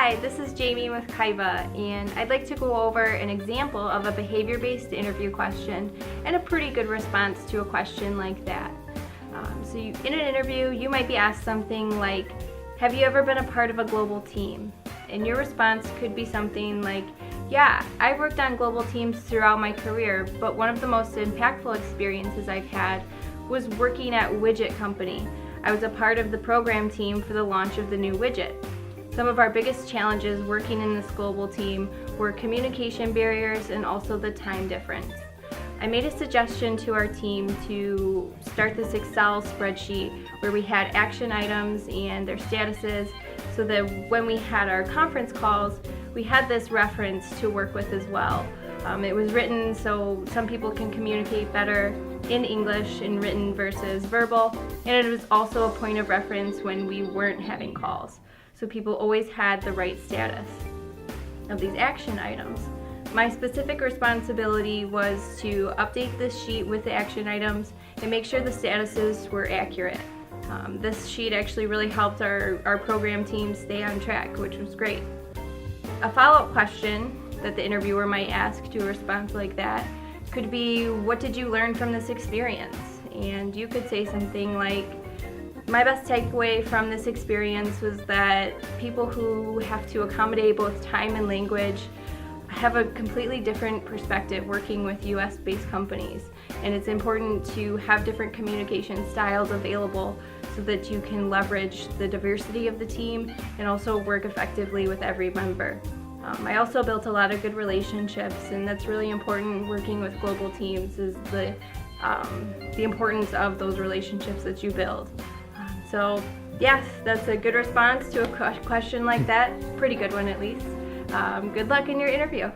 Hi, this is Jamie with Kaiba, and I'd like to go over an example of a behavior-based interview question and a pretty good response to a question like that. In an interview, you might be asked something like, have you ever been a part of a global team? And your response could be something like, yeah, I've worked on global teams throughout my career, but one of the most impactful experiences I've had was working at Widget Company. I was a part of the program team for the launch of the new widget. Some of our biggest challenges working in this global team were communication barriers and also the time difference. I made a suggestion to our team to start this Excel spreadsheet where we had action items and their statuses so that when we had our conference calls, we had this reference to work with as well. It was written so some people can communicate better in English in written versus verbal, and it was also a point of reference when we weren't having calls. So people always had the right status of these action items. My specific responsibility was to update this sheet with the action items and make sure the statuses were accurate. This sheet actually really helped our program team stay on track, which was great. A follow-up question that the interviewer might ask to a response like that could be, what did you learn from this experience? And you could say something like, my best takeaway from this experience was that people who have to accommodate both time and language have a completely different perspective working with US-based companies, and it's important to have different communication styles available so that you can leverage the diversity of the team and also work effectively with every member. I also built a lot of good relationships, and that's really important working with global teams, is the importance of those relationships that you build. So yes, that's a good response to a question like that. Pretty good one at least. Good luck in your interview.